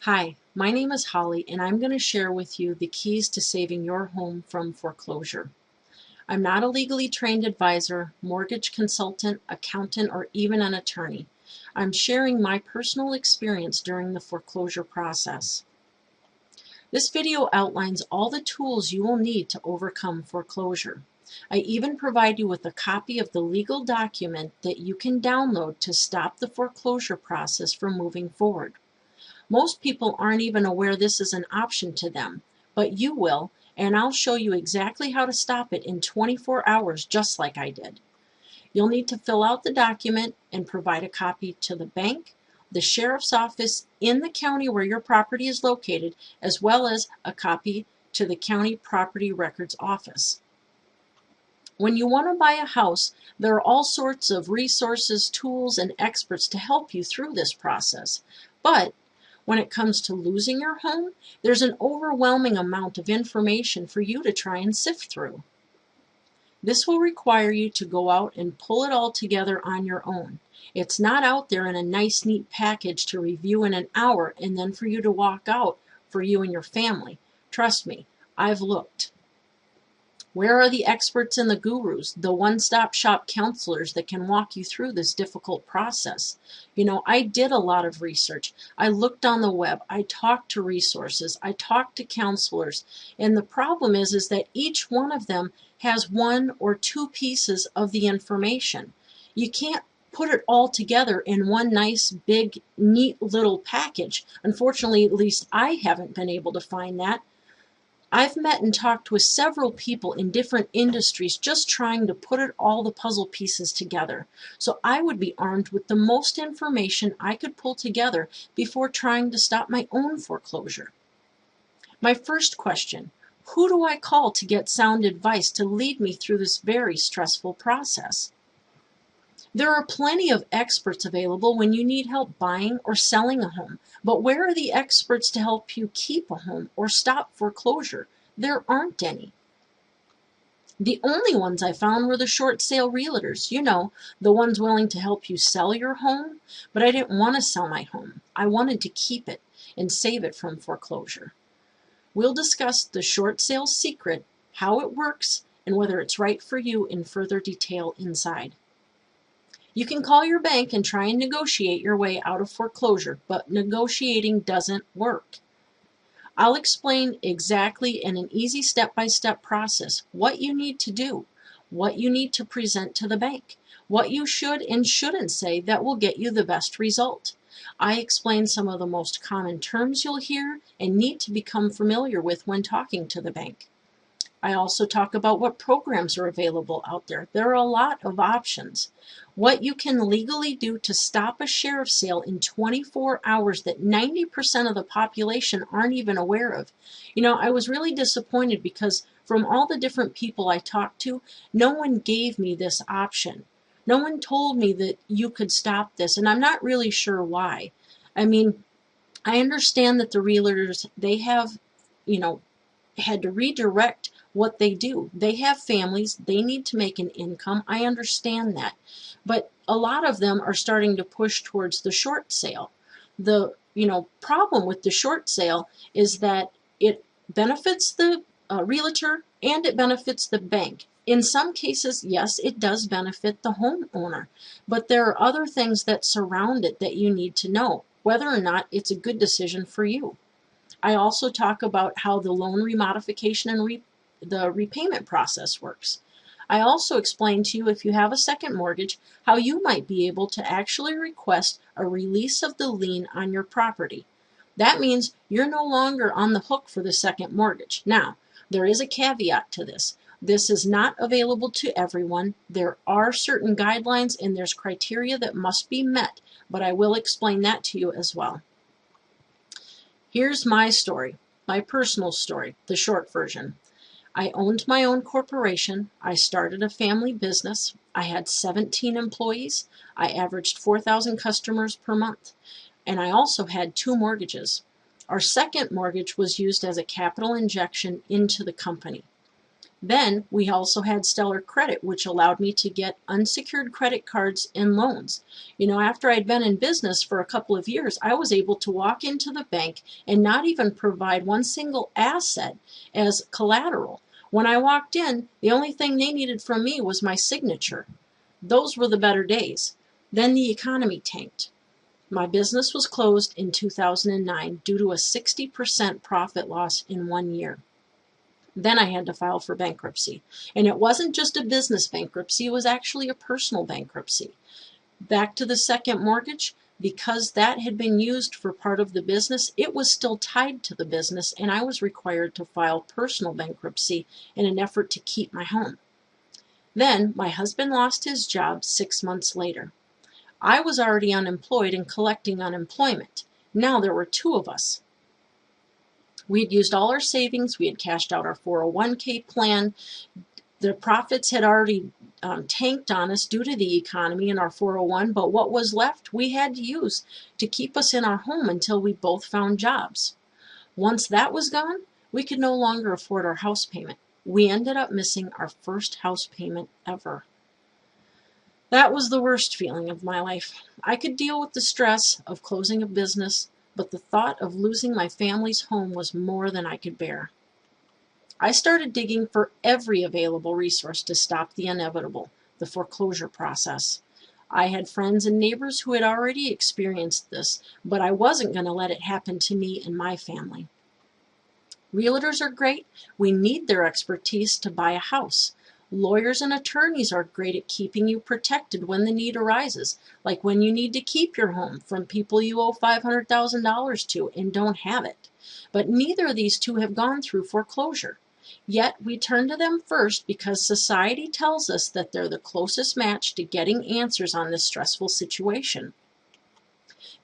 Hi, my name is Holly, and I'm going to share with you the keys to saving your home from foreclosure. I'm not a legally trained advisor, mortgage consultant, accountant, or even an attorney. I'm sharing my personal experience during the foreclosure process. This video outlines all the tools you will need to overcome foreclosure. I even provide you with a copy of the legal document that you can download to stop the foreclosure process from moving forward. Most people aren't even aware this is an option to them, but you will, and I'll show you exactly how to stop it in 24 hours just like I did. You'll need to fill out the document and provide a copy to the bank, the sheriff's office in the county where your property is located, as well as a copy to the county property records office. When you want to buy a house, there are all sorts of resources, tools, and experts to help you through this process. But when it comes to losing your home, there's an overwhelming amount of information for you to try and sift through. This will require you to go out and pull it all together on your own. It's not out there in a nice, neat package to review in an hour and then for you to walk out for you and your family. Trust me, I've looked. Where are the experts and the gurus, the one-stop shop counselors that can walk you through this difficult process? I did a lot of research. I looked on the web. I talked to resources. I talked to counselors. And the problem is that each one of them has one or two pieces of the information. You can't put it all together in one nice, big, neat little package. Unfortunately, at least I haven't been able to find that. I've met and talked with several people in different industries just trying to put all the puzzle pieces together. So I would be armed with the most information I could pull together before trying to stop my own foreclosure. My first question, who do I call to get sound advice to lead me through this very stressful process? There are plenty of experts available when you need help buying or selling a home, but where are the experts to help you keep a home or stop foreclosure? There aren't any. The only ones I found were the short sale realtors, the ones willing to help you sell your home, but I didn't want to sell my home. I wanted to keep it and save it from foreclosure. We'll discuss the short sale secret, how it works, and whether it's right for you in further detail inside. You can call your bank and try and negotiate your way out of foreclosure, but negotiating doesn't work. I'll explain exactly in an easy step-by-step process what you need to do, what you need to present to the bank, what you should and shouldn't say that will get you the best result. I explain some of the most common terms you'll hear and need to become familiar with when talking to the bank. I also talk about what programs are available out there. There are a lot of options. What you can legally do to stop a sheriff's sale in 24 hours that 90% of the population aren't even aware of. I was really disappointed because from all the different people I talked to, no one gave me this option. No one told me that you could stop this, and I'm not really sure why. I understand that the realtors, they have, had to redirect what they do. They have families, they need to make an income. I understand that. But a lot of them are starting to push towards the short sale. The problem with the short sale is that it benefits the realtor and it benefits the bank. In some cases, yes, it does benefit the homeowner, but there are other things that surround it that you need to know, whether or not it's a good decision for you. I also talk about how the loan remodification and the repayment process works. I also explain to you, if you have a second mortgage, how you might be able to actually request a release of the lien on your property. That means you're no longer on the hook for the second mortgage. Now, there is a caveat to this. This is not available to everyone. There are certain guidelines and there's criteria that must be met, but I will explain that to you as well. Here's my story, my personal story, the short version. I owned my own corporation. I started a family business. I had 17 employees. I averaged 4,000 customers per month. And I also had 2 mortgages. Our second mortgage was used as a capital injection into the company. Then we also had stellar credit, which allowed me to get unsecured credit cards and loans. After I'd been in business for a couple of years, I was able to walk into the bank and not even provide one single asset as collateral. When I walked in, the only thing they needed from me was my signature. Those were the better days. Then the economy tanked. My business was closed in 2009 due to a 60% profit loss in 1 year. Then I had to file for bankruptcy. And it wasn't just a business bankruptcy, it was actually a personal bankruptcy. Back to the second mortgage, because that had been used for part of the business, it was still tied to the business, and I was required to file personal bankruptcy in an effort to keep my home. Then my husband lost his job 6 months later. I was already unemployed and collecting unemployment. Now there were two of us. We had used all our savings. We had cashed out our 401k plan. The profits had already tanked on us due to the economy and our 401, but what was left we had to use to keep us in our home until we both found jobs. Once that was gone, we could no longer afford our house payment. We ended up missing our first house payment ever. That was the worst feeling of my life. I could deal with the stress of closing a business, but the thought of losing my family's home was more than I could bear. I started digging for every available resource to stop the inevitable, the foreclosure process. I had friends and neighbors who had already experienced this, but I wasn't going to let it happen to me and my family. Realtors are great. We need their expertise to buy a house. Lawyers and attorneys are great at keeping you protected when the need arises, like when you need to keep your home from people you owe $500,000 to and don't have it. But neither of these two have gone through foreclosure. Yet we turn to them first because society tells us that they're the closest match to getting answers on this stressful situation.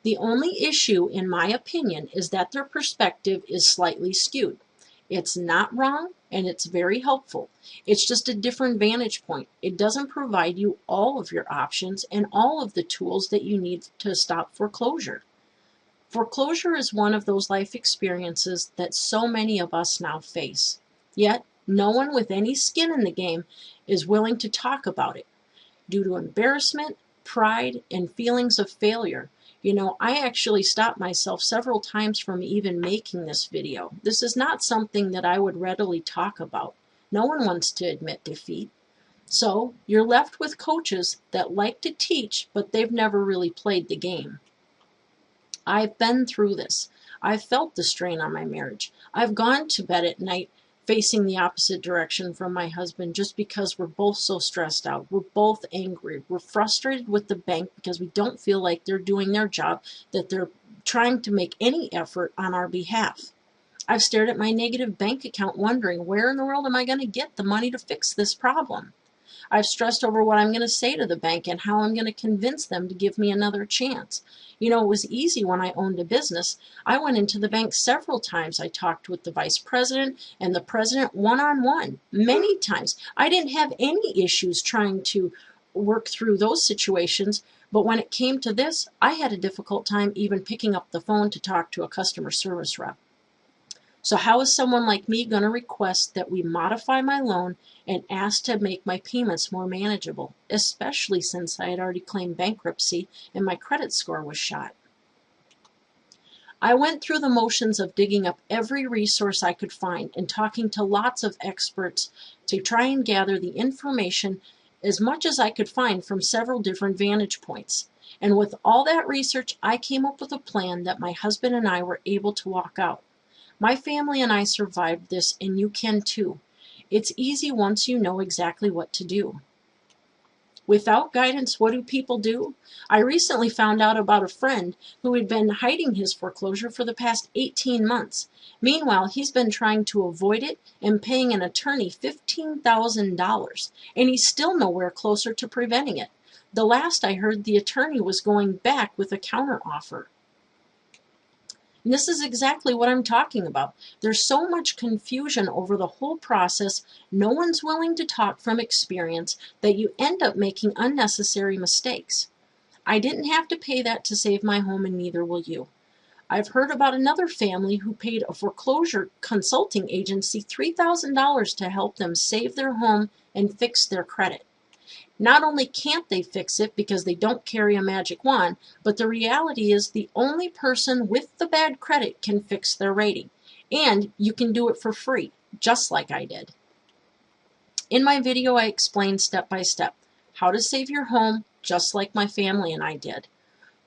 The only issue, in my opinion, is that their perspective is slightly skewed. It's not wrong, and it's very helpful. It's just a different vantage point. It doesn't provide you all of your options and all of the tools that you need to stop foreclosure. Foreclosure is one of those life experiences that so many of us now face. Yet, no one with any skin in the game is willing to talk about it due to embarrassment, pride, and feelings of failure. I actually stopped myself several times from even making this video. This is not something that I would readily talk about. No one wants to admit defeat. So you're left with coaches that like to teach, but they've never really played the game. I've been through this. I've felt the strain on my marriage. I've gone to bed at night facing the opposite direction from my husband just because we're both so stressed out. We're both angry. We're frustrated with the bank because we don't feel like they're doing their job, that they're trying to make any effort on our behalf. I've stared at my negative bank account wondering, where in the world am I going to get the money to fix this problem? I've stressed over what I'm going to say to the bank and how I'm going to convince them to give me another chance. It was easy when I owned a business. I went into the bank several times. I talked with the vice president and the president one-on-one many times. I didn't have any issues trying to work through those situations, but when it came to this, I had a difficult time even picking up the phone to talk to a customer service rep. So how is someone like me going to request that we modify my loan and ask to make my payments more manageable, especially since I had already claimed bankruptcy and my credit score was shot? I went through the motions of digging up every resource I could find and talking to lots of experts to try and gather the information as much as I could find from several different vantage points. And with all that research, I came up with a plan that my husband and I were able to walk out. My family and I survived this, and you can too. It's easy once you know exactly what to do. Without guidance, what do people do? I recently found out about a friend who had been hiding his foreclosure for the past 18 months. Meanwhile, he's been trying to avoid it and paying an attorney $15,000, and he's still nowhere closer to preventing it. The last I heard, the attorney was going back with a counteroffer. And this is exactly what I'm talking about. There's so much confusion over the whole process. No one's willing to talk from experience that you end up making unnecessary mistakes. I didn't have to pay that to save my home, and neither will you. I've heard about another family who paid a foreclosure consulting agency $3,000 to help them save their home and fix their credit. Not only can't they fix it because they don't carry a magic wand, but the reality is the only person with the bad credit can fix their rating. And you can do it for free, just like I did. In my video, I explained step by step how to save your home, just like my family and I did.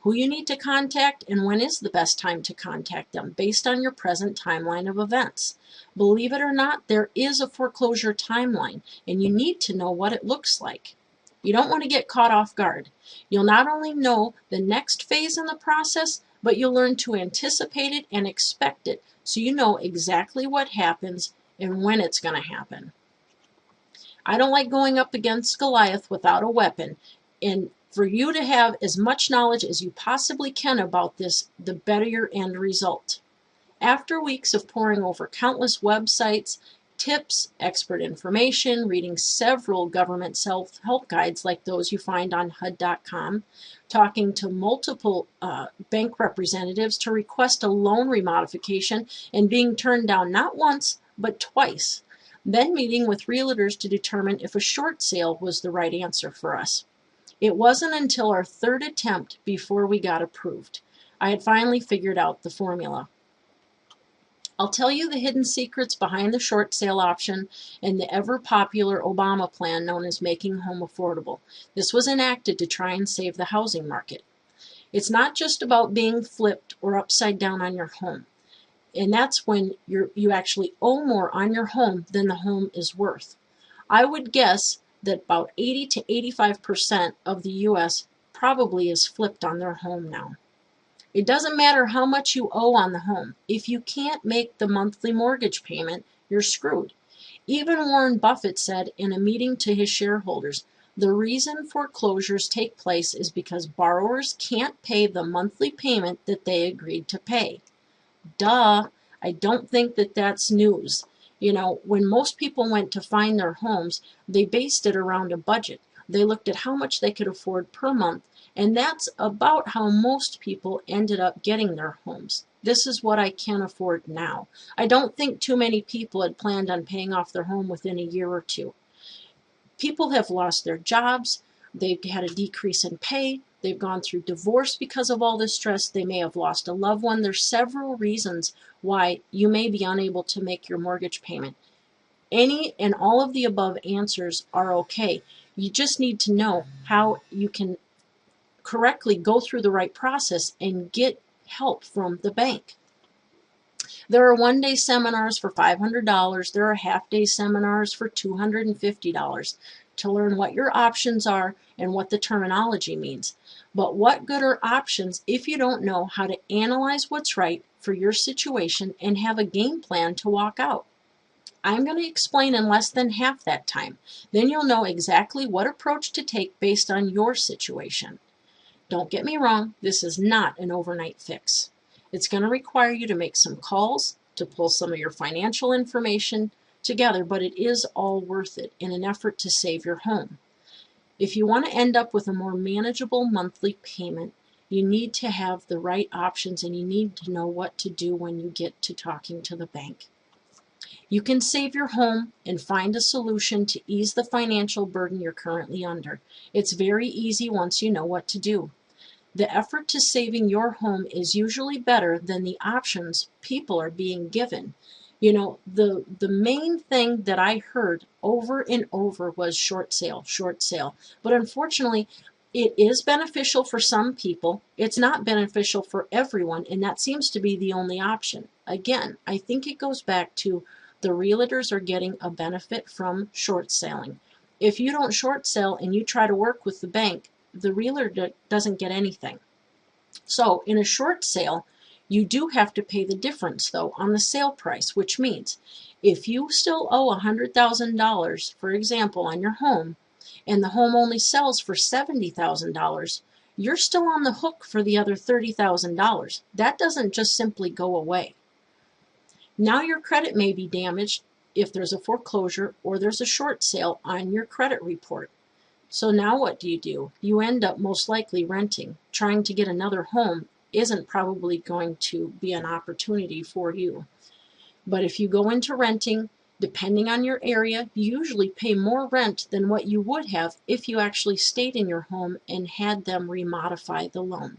Who you need to contact and when is the best time to contact them based on your present timeline of events. Believe it or not, there is a foreclosure timeline, and you need to know what it looks like. You don't want to get caught off guard. You'll not only know the next phase in the process, but you'll learn to anticipate it and expect it, so you know exactly what happens and when it's going to happen. I don't like going up against Goliath without a weapon, and for you to have as much knowledge as you possibly can about this, the better your end result. After weeks of poring over countless websites, tips, expert information, reading several government self-help guides like those you find on HUD.com, talking to multiple bank representatives to request a loan remodification and being turned down not once, but twice, then meeting with realtors to determine if a short sale was the right answer for us. It wasn't until our third attempt before we got approved. I had finally figured out the formula. I'll tell you the hidden secrets behind the short sale option and the ever-popular Obama plan known as Making Home Affordable. This was enacted to try and save the housing market. It's not just about being flipped or upside down on your home. And that's when you actually owe more on your home than the home is worth. I would guess that about 80 to 85% of the U.S. probably is flipped on their home now. It doesn't matter how much you owe on the home. If you can't make the monthly mortgage payment, you're screwed. Even Warren Buffett said in a meeting to his shareholders, the reason foreclosures take place is because borrowers can't pay the monthly payment that they agreed to pay. Duh, I don't think that that's news. You know, when most people went to find their homes, they based it around a budget. They looked at how much they could afford per month, and that's about how most people ended up getting their homes. This is what I can afford now. I don't think too many people had planned on paying off their home within a year or two. People have lost their jobs, they've had a decrease in pay, they've gone through divorce because of all this stress, they may have lost a loved one. There's several reasons why you may be unable to make your mortgage payment. Any and all of the above answers are okay. You just need to know how you can correctly go through the right process and get help from the bank. There are one-day seminars for $500. There are half-day seminars for $250 to learn what your options are and what the terminology means. But what good are options if you don't know how to analyze what's right for your situation and have a game plan to walk out? I'm going to explain in less than half that time. Then you'll know exactly what approach to take based on your situation. Don't get me wrong, this is not an overnight fix. It's going to require you to make some calls, to pull some of your financial information together, but it is all worth it in an effort to save your home. If you want to end up with a more manageable monthly payment, you need to have the right options and you need to know what to do when you get to talking to the bank. You can save your home and find a solution to ease the financial burden you're currently under. It's very easy once you know what to do. The effort to saving your home is usually better than the options people are being given. You know, the main thing that I heard over and over was short sale, short sale. But unfortunately, it is beneficial for some people. It's not beneficial for everyone, and that seems to be the only option. Again, I think it goes back to the realtors are getting a benefit from short selling. If you don't short sell and you try to work with the bank, the realtor doesn't get anything. So in a short sale, you do have to pay the difference, though, on the sale price, which means if you still owe $100,000, for example, on your home, and the home only sells for $70,000, you're still on the hook for the other $30,000. That doesn't just simply go away. Now your credit may be damaged if there's a foreclosure or there's a short sale on your credit report. So now what do? You end up most likely renting, trying to get another home isn't probably going to be an opportunity for you. But if you go into renting, depending on your area, you usually pay more rent than what you would have if you actually stayed in your home and had them remodify the loan.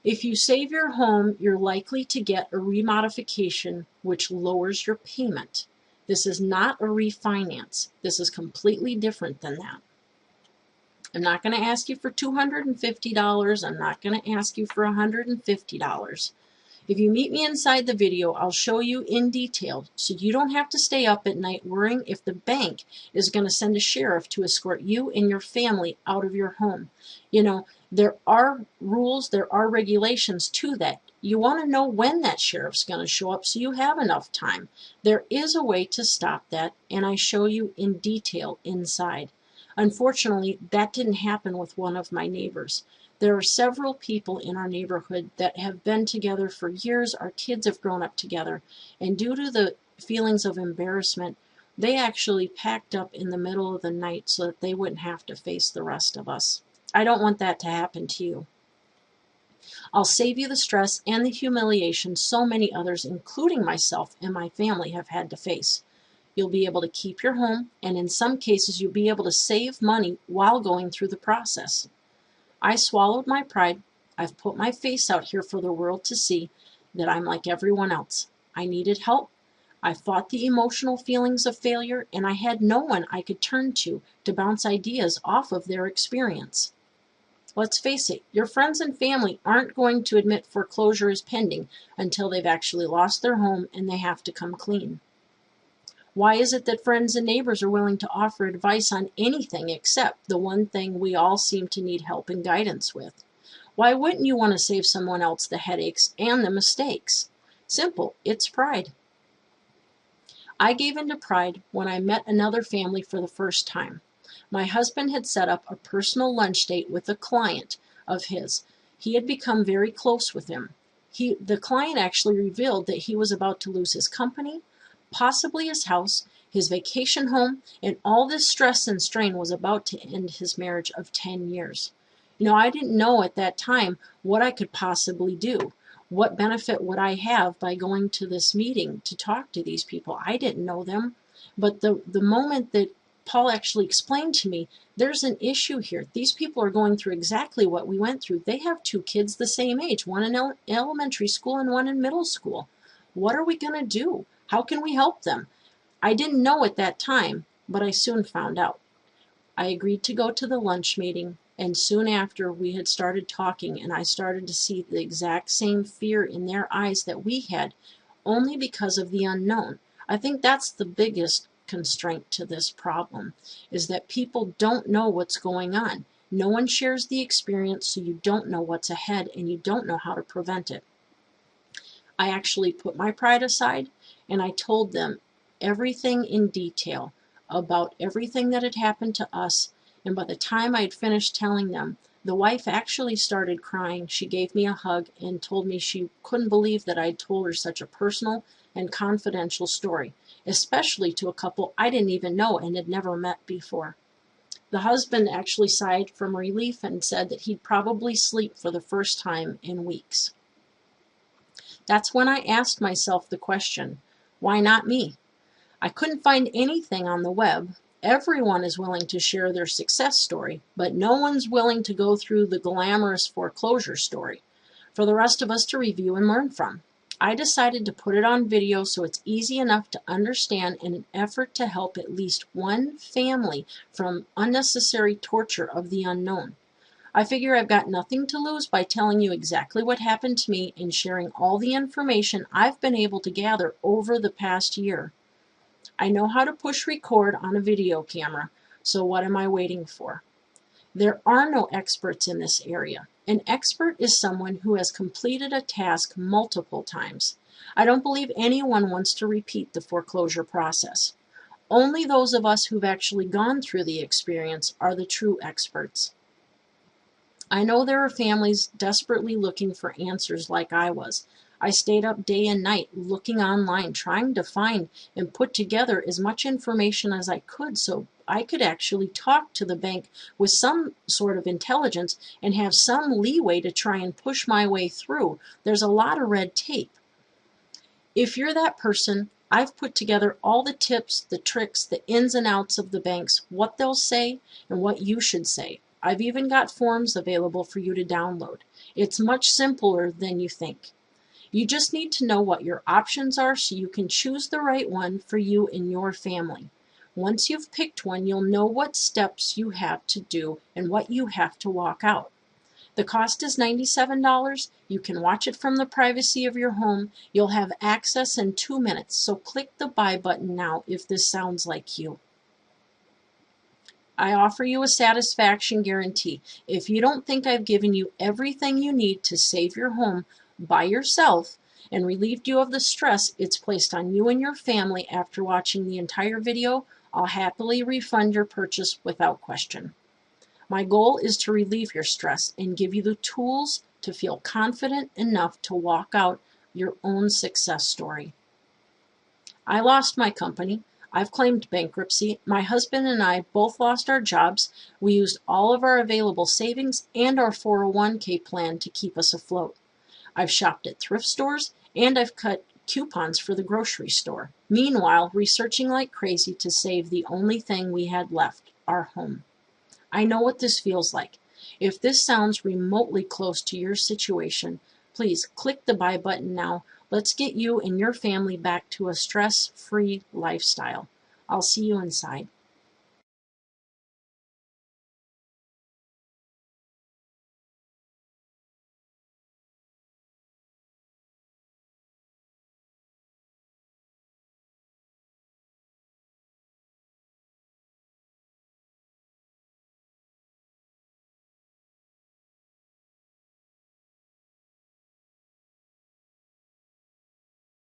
If you save your home, you're likely to get a remodification, which lowers your payment. This is not a refinance. This is completely different than that. I'm not going to ask you for $250. I'm not going to ask you for $150. If you meet me inside the video, I'll show you in detail so you don't have to stay up at night worrying if the bank is going to send a sheriff to escort you and your family out of your home. You know, there are rules, there are regulations to that. You want to know when that sheriff's going to show up so you have enough time. There is a way to stop that, and I show you in detail inside. Unfortunately, that didn't happen with one of my neighbors. There are several people in our neighborhood that have been together for years. Our kids have grown up together, and due to the feelings of embarrassment, they actually packed up in the middle of the night so that they wouldn't have to face the rest of us. I don't want that to happen to you. I'll save you the stress and the humiliation so many others, including myself and my family, have had to face. You'll be able to keep your home, and in some cases you'll be able to save money while going through the process. I swallowed my pride. I've put my face out here for the world to see that I'm like everyone else. I needed help. I fought the emotional feelings of failure, and I had no one I could turn to bounce ideas off of their experience. Let's face it, your friends and family aren't going to admit foreclosure is pending until they've actually lost their home and they have to come clean. Why is it that friends and neighbors are willing to offer advice on anything except the one thing we all seem to need help and guidance with? Why wouldn't you want to save someone else the headaches and the mistakes? Simple, it's pride. I gave in to pride when I met another family for the first time. My husband had set up a personal lunch date with a client of his. He had become very close with him. The client actually revealed that he was about to lose his company, possibly his house, his vacation home, and all this stress and strain was about to end his marriage of 10 years. You know, I didn't know at that time what I could possibly do. What benefit would I have by going to this meeting to talk to these people? I didn't know them. But the moment that Paul actually explained to me, there's an issue here. These people are going through exactly what we went through. They have two kids the same age, one in elementary school and one in middle school. What are we going to do? How can we help them? I didn't know at that time, but I soon found out. I agreed to go to the lunch meeting, and soon after we had started talking, and I started to see the exact same fear in their eyes that we had, only because of the unknown. I think that's the biggest constraint to this problem, is that people don't know what's going on. No one shares the experience, so you don't know what's ahead, and you don't know how to prevent it. I actually put my pride aside, and I told them everything in detail about everything that had happened to us, and by the time I had finished telling them, the wife actually started crying. She gave me a hug and told me she couldn't believe that I'd told her such a personal and confidential story, especially to a couple I didn't even know and had never met before. The husband actually sighed from relief and said that he'd probably sleep for the first time in weeks. That's when I asked myself the question, why not me? I couldn't find anything on the web. Everyone is willing to share their success story, but no one's willing to go through the glamorous foreclosure story for the rest of us to review and learn from. I decided to put it on video so it's easy enough to understand in an effort to help at least one family from unnecessary torture of the unknown. I figure I've got nothing to lose by telling you exactly what happened to me and sharing all the information I've been able to gather over the past year. I know how to push record on a video camera, so what am I waiting for? There are no experts in this area. An expert is someone who has completed a task multiple times. I don't believe anyone wants to repeat the foreclosure process. Only those of us who've actually gone through the experience are the true experts. I know there are families desperately looking for answers like I was. I stayed up day and night looking online, trying to find and put together as much information as I could so I could actually talk to the bank with some sort of intelligence and have some leeway to try and push my way through. There's a lot of red tape. If you're that person, I've put together all the tips, the tricks, the ins and outs of the banks, what they'll say and what you should say. I've even got forms available for you to download. It's much simpler than you think. You just need to know what your options are so you can choose the right one for you and your family. Once you've picked one, you'll know what steps you have to do and what you have to walk out. The cost is $97. You can watch it from the privacy of your home. You'll have access in 2 minutes, so click the buy button now if this sounds like you. I offer you a satisfaction guarantee. If you don't think I've given you everything you need to save your home by yourself and relieved you of the stress it's placed on you and your family after watching the entire video, I'll happily refund your purchase without question. My goal is to relieve your stress and give you the tools to feel confident enough to walk out your own success story. I lost my company. I've claimed bankruptcy. My husband and I both lost our jobs. We used all of our available savings and our 401k plan to keep us afloat. I've shopped at thrift stores and I've cut coupons for the grocery store. Meanwhile, researching like crazy to save the only thing we had left, our home. I know what this feels like. If this sounds remotely close to your situation, please click the buy button now. Let's get you and your family back to a stress-free lifestyle. I'll see you inside.